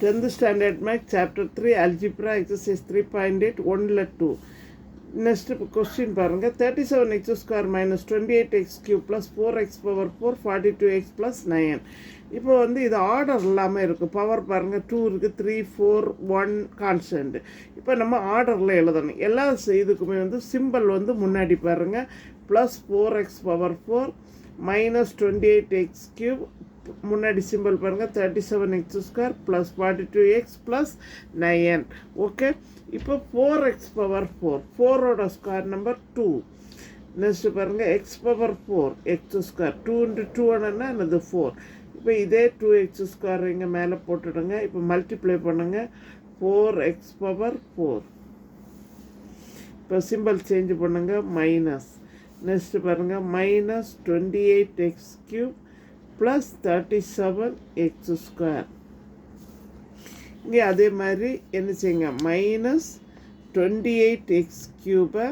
10th standard math chapter 3 algebra exercise 3.8 1ல 2. Next question பாருங்க 37x square minus 28x cube plus 4x power 4 42x plus 9. இப்போ வந்து இது order இல்லாமல் இருக்குது. Power பாருங்கள் 2 இருக்குது, 3 4 1 கான்ஸ்டன்ட். இப்போ நம்ம ஆர்டரில் எழுதணும். எல்லா இதுக்குமே வந்து சிம்பிள் வந்து முன்னாடி பாருங்கள் plus 4x power 4 minus 28x cube முன்னாடி சிம்பிள் பாருங்கள் 37x square plus 42x plus 9. Okay, இப்போ 4x பவர் 4 4ஓட ஸ்கொயர் நம்பர் 2. நெக்ஸ்ட் பாருங்கள் எக்ஸ் பவர் 4 எக்ஸ் ஸ்கொயர் 2 × 2 என்னது 4. இப்போ இதே 2x ஸ்கொயர் இங்கே மேலே போட்டுடுங்க. இப்போ மல்டிப்ளை பண்ணுங்கள் 4x பவர் 4. இப்போ சிம்பிள் சேஞ்ச் பண்ணுங்கள் மைனஸ். நெக்ஸ்ட் பாருங்கள் minus 28x cube plus 37x square. இங்கே அதே மாதிரி என்ன செய்யுங்க மைனஸ் 28x கியூபை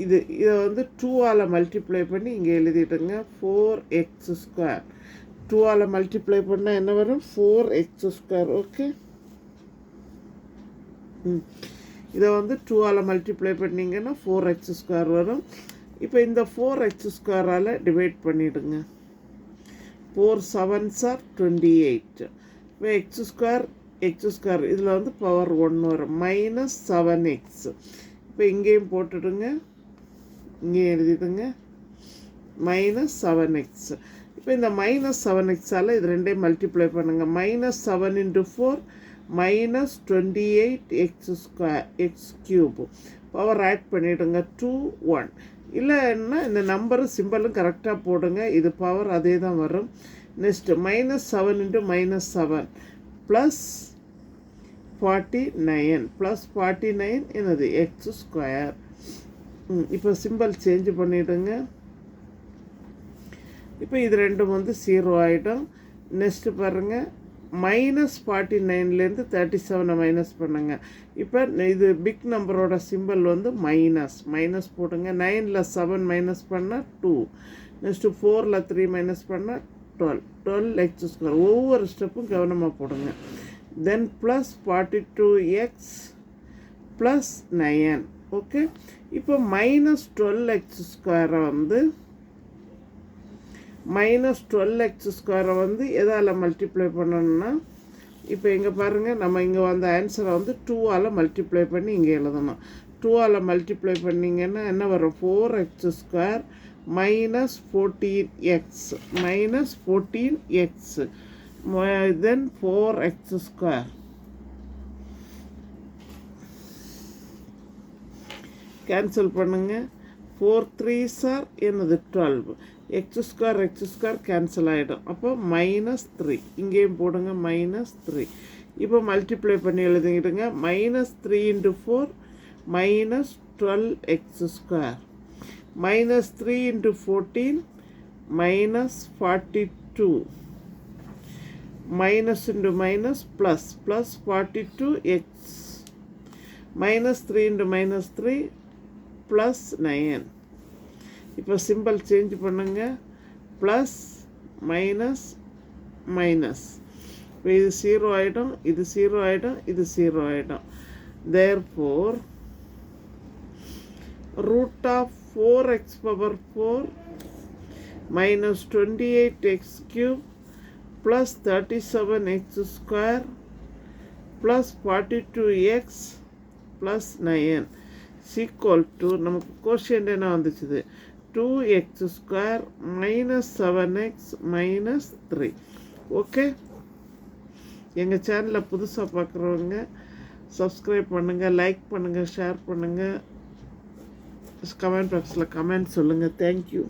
இதை வந்து 2ஆல் மல்டிப்ளை பண்ணி இங்கே எழுதிட்டுங்க 4x ஸ்கொயர். 2ஆல் மல்டிப்ளை பண்ணால் என்ன வரும் 4x ஸ்கொயர். ஓகே, இதை வந்து 2ஆல் மல்டிப்ளை பண்ணிங்கன்னா 4x ஸ்கொயர் வரும். இப்போ இந்த 4x ஸ்கொயரால் டிவைட் பண்ணிவிடுங்க. 4 7s are 28. இப்போ எக்ஸ் ஸ்கொயர் இதில் வந்து பவர் 1 வரும் மைனஸ் 7x. இப்போ இங்கேயும் போட்டுடுங்க, இங்கேயும் எழுதிடுங்க மைனஸ் 7x. இப்போ இந்த மைனஸ் 7xால் இது ரெண்டையும் மல்டிப்ளை பண்ணுங்கள். Minus 7 × 4 minus 28x square x cube. Power add பண்ணிவிடுங்க 2 1. இல்லைன்னா இந்த நம்பரும் சிம்பிளும் கரெக்டாக போடுங்க, இது பவர் அதே தான் வரும். Next minus 7 × minus 7 plus 49 plus 49 என்னது எக்ஸ் ஸ்கொயர். இப்போ சிம்பிள் சேஞ்ச் பண்ணிவிடுங்க. இப்போ இது ரெண்டும் வந்து 0 ஆகிடும். நெக்ஸ்ட்டு பாருங்கள் மைனஸ் 49லேருந்து 37 மைனஸ் பண்ணுங்க. இப்போ இது பிக் நம்பரோட சிம்பிள் வந்து மைனஸ் போடுங்க. 9ல் 7 மைனஸ் பண்ணால் 2. நெக்ஸ்ட்டு 4ல் 3 மைனஸ் பண்ணால் 12x ஸ்கொயர். ஒவ்வொரு ஸ்டெப்பும் கவனமாக போடுங்க. தென் ப்ளஸ் 42x ப்ளஸ் 9. ஓகே, இப்போ மைனஸ் 12x ஸ்கொயரை வந்து எதால் மல்டிப்ளை பண்ணணும்னா இப்போ இங்கே பாருங்கள் நம்ம இங்கே வந்த ஆன்சரை வந்து 2ஆல் மல்டிப்ளை பண்ணி இங்கே எழுதணும். 2ஆல் மல்டிப்ளை பண்ணிங்கன்னா என்ன வரும் 4x ஸ்கொயர் மைனஸ் 14x தென் 4x ஸ்கொயர். கேன்சல் பண்ணுங்கள். 4 3s are என்னது 12. எக்ஸ் ஸ்கொயர் கேன்சல் ஆகிடும். அப்போ மைனஸ் 3 இங்கேயும் போடுங்க மைனஸ் 3. இப்போ மல்டிப்ளை பண்ணி எழுதிக்கிட்டுங்க minus 3 × 4 minus 12x square minus 3 × 14 minus 42 minus × minus plus 42x minus 3 × minus 3 plus 9. இப்போ சிம்பிள் சேஞ்ச் பண்ணுங்க ப்ளஸ் மைனஸ் மைனஸ். இப்போ இது 0 ஆகிடும், இது 0 ஆகிடும், இது 0 ஆகிடும். Therefore root of 4x power 4 minus 28x cube plus 37x square plus 42x plus 9 equal to நமக்கு கோஷியன்ட் என்ன வந்துச்சுது 2x square minus 7x minus 3. Okay, எங்கள் சேனலில் புதுசாக பார்க்குறவங்க சப்ஸ்கிரைப் பண்ணுங்கள், லைக் பண்ணுங்கள், ஷேர் பண்ணுங்கள், கமெண்ட் பாக்ஸில் கமெண்ட் சொல்லுங்கள். தேங்க்யூ.